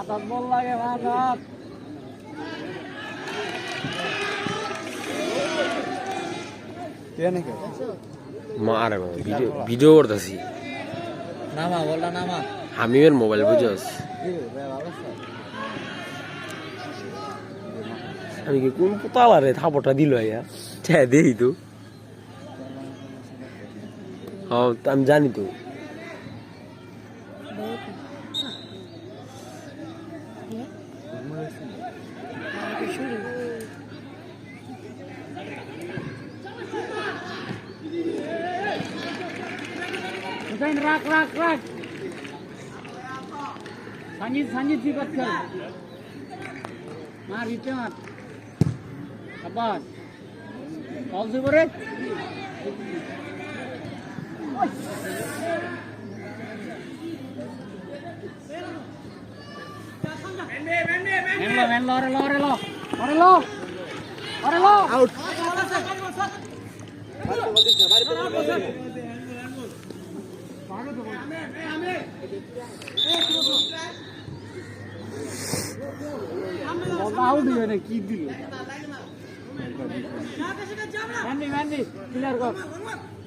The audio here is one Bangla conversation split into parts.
মাথাত বল লাগে মাথাত মারে ভিডিও করতেছি নামা বলটা নামা হামিমের মোবাইল বুঝছস আমি কি কোন পুতালারে থাপড়টা দিল ইয়া হ্যাঁ দেখি তো হ্যাঁ আমি জানি তো রাখ রাখ রাখ সঞ্জিত সঞ্জিত কি করছে মার দিতে মার আবার কল সে করে আউট আউট হয়ে কি দিল ক্লিয়ার কর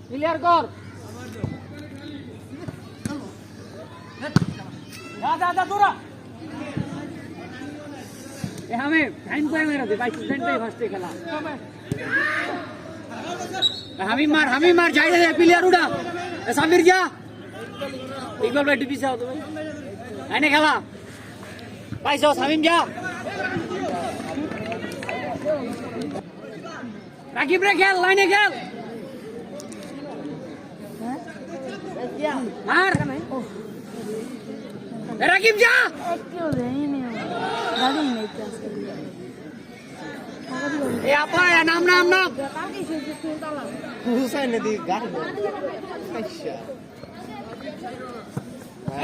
ক্লিয়ার কর তোরা हमें टाइम को मेरा दे भाई स्टूडेंट पे फर्स्ट खेला हमें मार जाए दे प्लेयर उड़ा समीर जा इकबाल भाई डीपी से आओ तो भाई आने खेला भाई सो समीम जा राकीब रे खेल लाइने खेल मार राकीब जा ए आपा या नाम नाम नाम हुसैन नदी गाड़ी अच्छा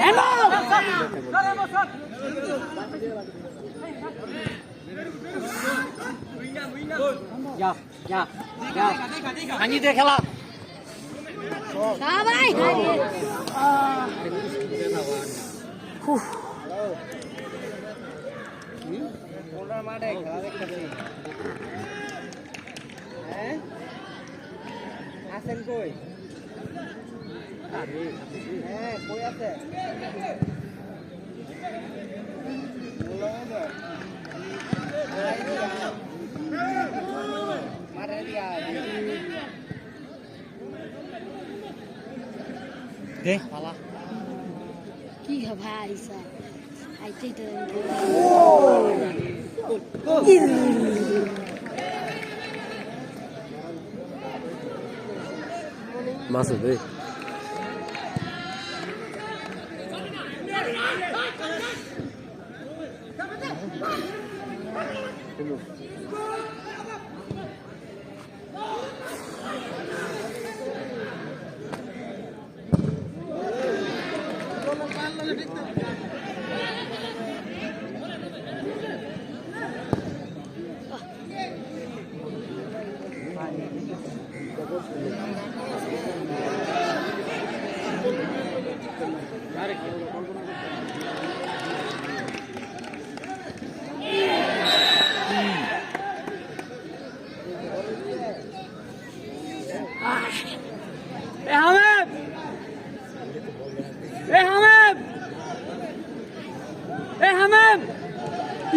हेलो जा जा जा हांजी दे खेला हां भाई बोलरा माठे खेला দেখতেছি হ্যাঁ আসেন কই আরে হ্যাঁ কই আছে মারে দিয়া দে পালা কি ভাই স্যার আইতে তো Masuk deh.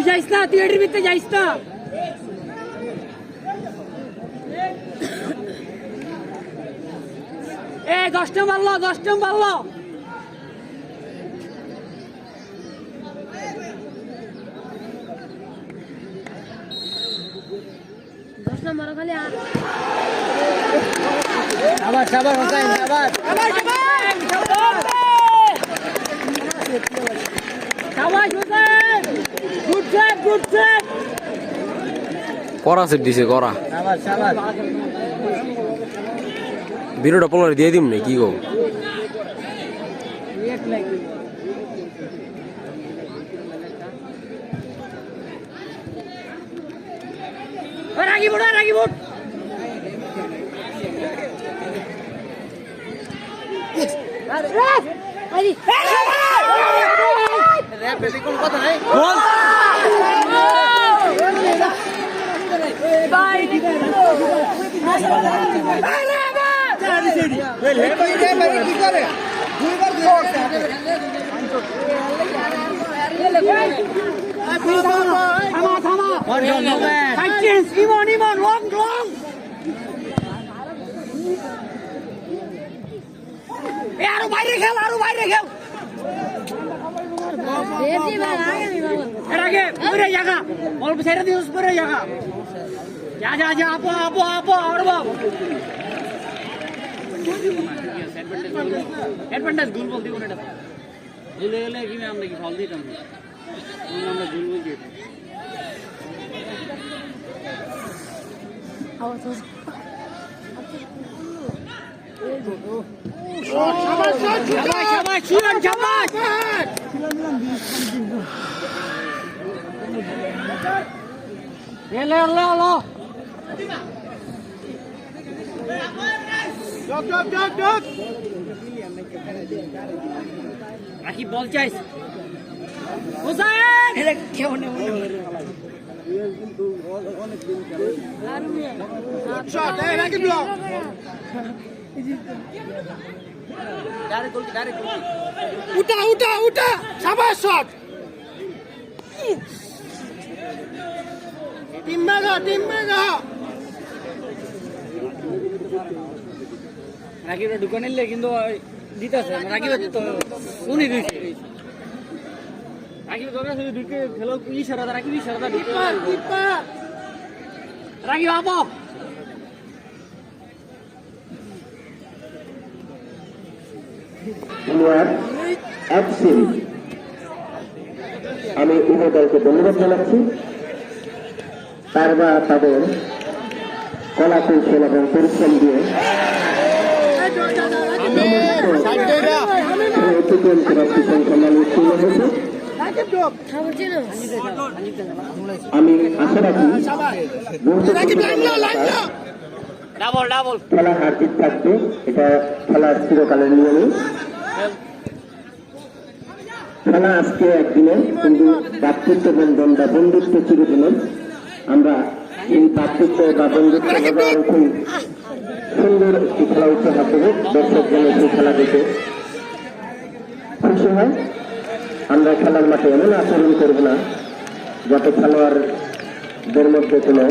যাইস না থিয়েটার ভিতরে যাইস না এ 10টা মারলো 10টা মারলো মারো খালি শাবাশ শাবাশ হোসেন শাবাশ শাবাশ শাবাশ হোসেন গুড সেভ করা সেট দিছে করা শাবাশ শাবাশ ভিডিওটা পোলারে দিয়ে দিম না কি গো রিয়েক্ট লাইক রাগি বুট ইমন লং আরো বাইরে খেল এর আগে পরে জায়গা অল্প ছেড়ে দিস পরে জায়গা যা আপো আর বাপ অ্যাডভান্টেজ গুল বল দিব না এটা ভুলে গেলে কি আমরা কি ফল দিতাম আমরা গুল বলছি শাবাশ শিয়ান শাবাশ এলে আল্লাহ রাকি বল চাইস হোসেন এটা কেমন শট এই রাকি ব্লক উঠা শাবাশ শট টিম মেগা রাকিব ঢুকে নিলে কিন্তু দিতেছে রাকিব তো উনি দিচ্ছে রাকিব তোরা শুধু ঢুকে খেলো ইশারা রাকিব ইশারা রাকিব আপো আমি উভয় দলকে ধন্যবাদ জানাচ্ছি তারা তাদের কলা কৌশল এবং পরিশ্রম দিয়ে আমি আশা রাখি খেলা হার জিত থাকবে, এটা খেলার চিরকালের নিয়মই। খেলা আজকে একদিনে, কিন্তু ভ্রাতৃত্ব বন্ধন বা বন্ধুত্ব চিরদিনের। আমরা এই ভ্রাতৃত্ব বা বন্ধুত্ব বজায় রেখে সুন্দর একটি খেলা উপহার দেবো। দর্শক যেন সেই খেলা দেখে খুশি হয়। আমরা খেলার মাঠে এমন আচরণ করব না যাতে খেলোয়াড়দের মধ্যে কোনো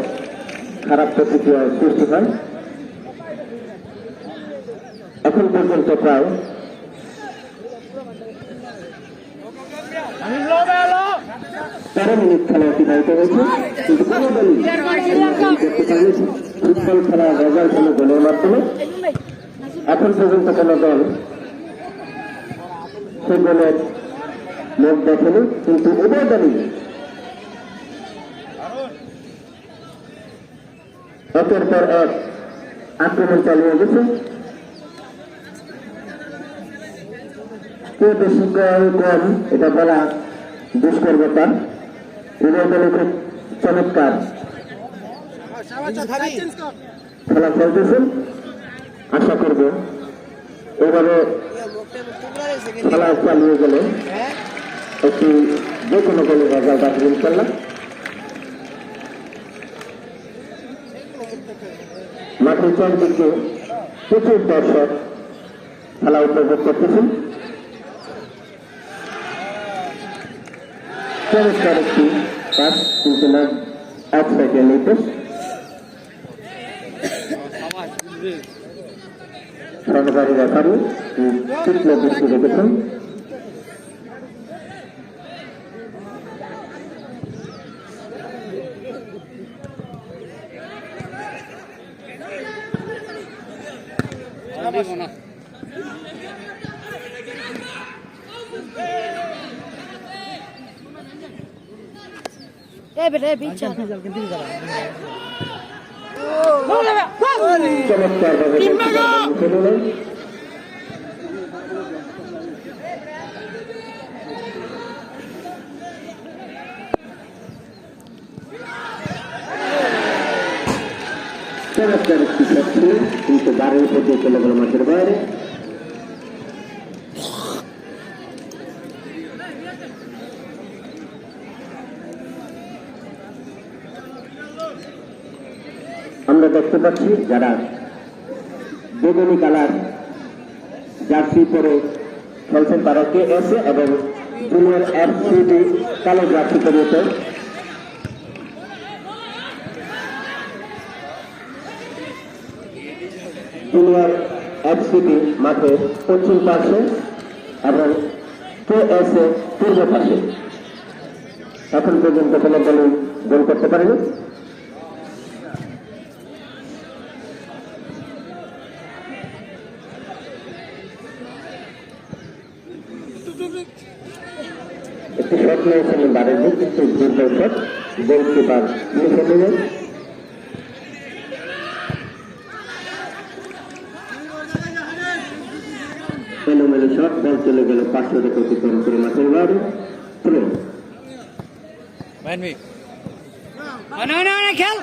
খারাপ প্রতিক্রিয়া সৃষ্টি হয়। এখন পর্যন্ত প্রায় 13 মিনিট খেলা অতিবাহিত হয়েছে, কিন্তু কোনো দলই ফুটবল খেলার রেজাল্ট হলো গোলের মাধ্যমে। এখন পর্যন্ত কোনো দল সে গোলের মুখ দেখেনি, কিন্তু উভয় দলই একের পর এক আক্রমণ চালিয়ে গেছে। কে বেশি কম এটা বলা দুষ্কর ব্যাপার। উভয় দলে খুব চমৎকার খেলা খেলতেছেন। আশা করব এভাবে খেলা চালিয়ে গেলে একটি যে কোনো গোলের রেজাল্ট আসবে ইনশাল্লাহ। মাঠের চারদিকে প্রচুর দর্শক খেলা উপভোগ করতেছেন। চমৎকার একটি কাজ, কিন্তু না অফসাইডে নির্দেশ। সহকারী রেফারি তীক্ষ্ণ দৃষ্টি রেখেছেন। এ বেটা বিচ্ছা চমৎকার ভাবে চমৎকার একটি শট ছিল, কিন্তু বারের উপর দিয়ে চলে গেল মাঠের বাইরে। আমরা দেখতে পাচ্ছি যারা বেগুনি কালার জার্সি পরে খেলছেন তারা কে এসে এবং জুনিয়র FCD কালো জার্সি পরিয়েছে। জুনিয়র FCD মাঠে পশ্চিম পাশে এবং KSA পূর্ব পাশে। এখন পর্যন্ত কোনো দলই গোল করতে পারেনি। একটি শট নিয়েছেন বারের দিক, একটি দুর্বল শট, গোলকিপার লিখে নিলেন। এলোমেলো শট, বল চলে গেল 500 রেখে অতিক্রম করে মাঠের বাইরে। চলুন খেল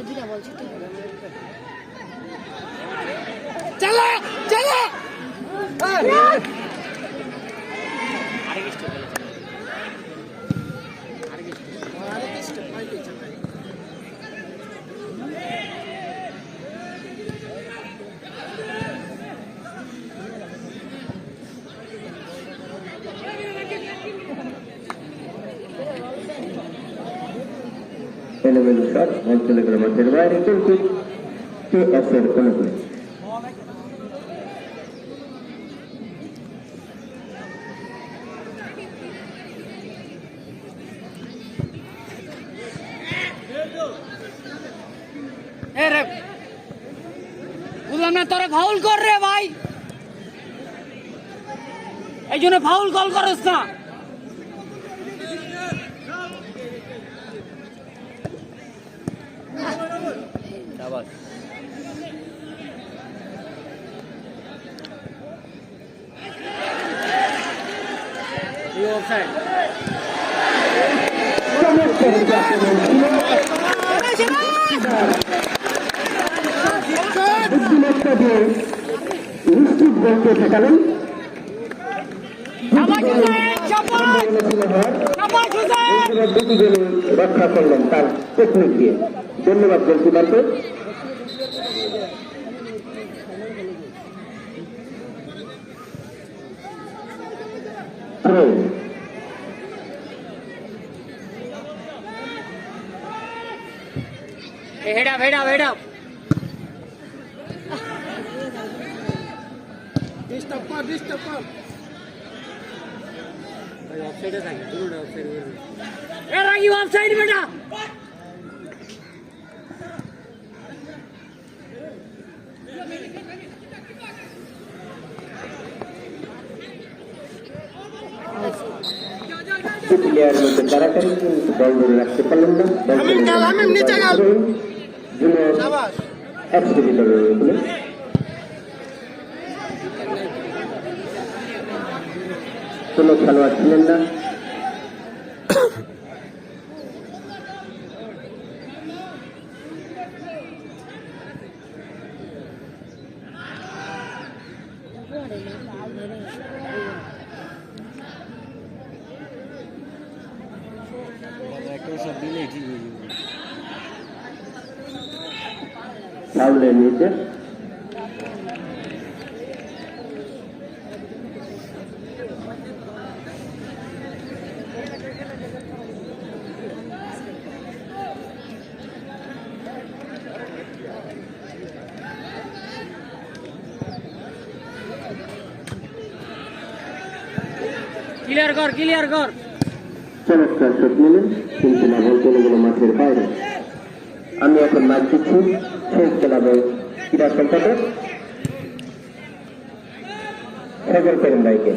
দুটা বলছি তো চলো চলো এলোমেলো শট, বল চলে গেল মাঠের বাইরে। কিন্তু KS এর অনুকূলে বুঝলাম না, তোরা ফাউল কর রে ভাই, এই জন্য ফাউল কল করস না। অফসাইড বুদ্ধিমত্তা দিয়ে নিশ্চিত বলতে ঠেকালেন। দুটি গোল রক্ষা করলেন তার টেকনিক দিয়ে। ধন্যবাদ গোলকিপারকে। Head up head up head up অফসাইডে থাকে, দুটোটা অফসাইড করবে। এ রাগি অফসাইড বেটা। প্লেয়ার মধ্যে কারাকারি, কিন্তু বল ধরে রাখতে পারলেন না। জুনিয়র FCD দলের অনুকূলে কোনো খেলোয়াড় ছিলেন না। ফাউলের নিচে ক্লিয়ার কর ক্লিয়ার কর। চমৎকার শট নিলেন কিন্তু না বল কোনো মাঠের বাইরে। আমি এখন মাঠ দিচ্ছি শহীদ ক্লাবের ক্রীড়া সম্পাদক সকল করেন ভাইকে।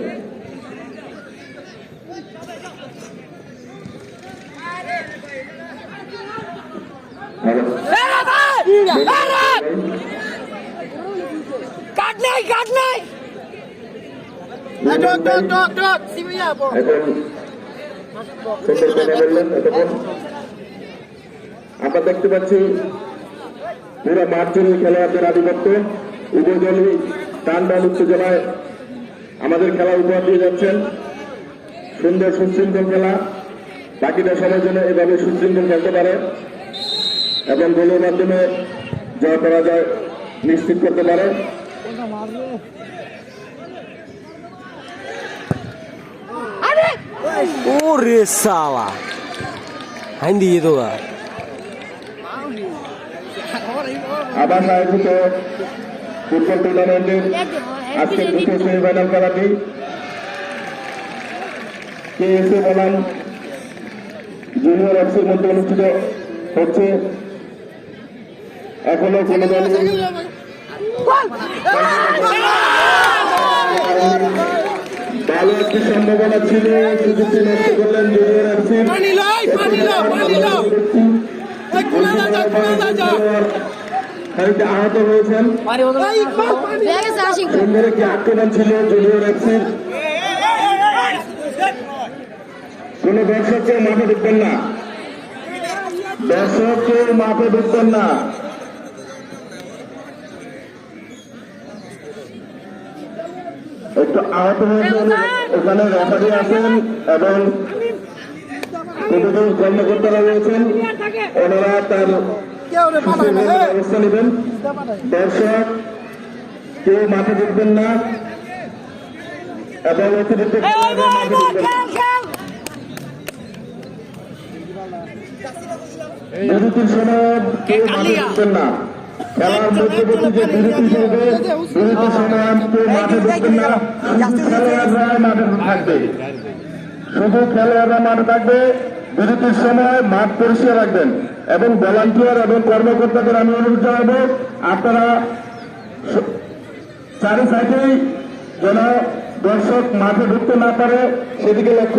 আমরা দেখতে পাচ্ছি পুরো মাঠ জুড়ে খেলোয়াড়দের আধিপত্য, উভয় দলই টান টান উত্তেজনায় আমাদের খেলা উপহার দিয়ে যাচ্ছেন। সুন্দর সুশৃঙ্খল খেলা, বাকিটা সময়ের জন্য এভাবে সুশৃঙ্খল খেলতে পারে এবং গোলের মাধ্যমে জয় পরাজয় নিশ্চিত করতে পারে। ওরে সালা হাইন দিয়ে তো আবার আয়োজিত ফুটবল টুর্নামেন্টের আজকে দ্বিতীয় সেমিফাইনাল খেলাটি কেএসএ বনাম জুনিয়র এফসির মধ্যে অনুষ্ঠিত হচ্ছে। এখনো কোনো দল ভালো একটি সম্ভাবনা ছিল, সুযোগটি নষ্ট করলেন জুনিয়র এফসির। খানিকটা আহত হয়েছেন। সুন্দর একটি আক্রমণ ছিল জুনিয়র এফসির। কোন দর্শক কেউ মাঠে ঢুকবেন না, দর্শক কেউ মাঠে ঢুকবেন না। একটু আহত হয়েছেন, ওখানে রেফারি আছেন এবং প্রতিদিন কর্মকর্তারা রয়েছেন, ওনারা তার ব্যবস্থা নেবেন। দর্শক কেউ মাঠে ঢুকবেন না এবং অতিরিক্ত বিরতির সময় কেউ মাঠে ঢুকবেন না। খেলার মধ্যবর্তী যে বিরতি হবে, বিরতির সময় কেউ মাঠে ঢুকবেন না, শুধু খেলোয়াড়রা মাঠে থাকবে, শুধু খেলোয়াড়রা মাঠে থাকবে। বিরতির সময় মাঠ পরিষ্কার রাখবেন এবং ভলান্টিয়ার এবং কর্মকর্তাদের আমি অনুরোধ জানাবো আপনারা চারি সাইডেই যেন দর্শক মাঠে ঢুকতে না পারে সেদিকে লক্ষ্য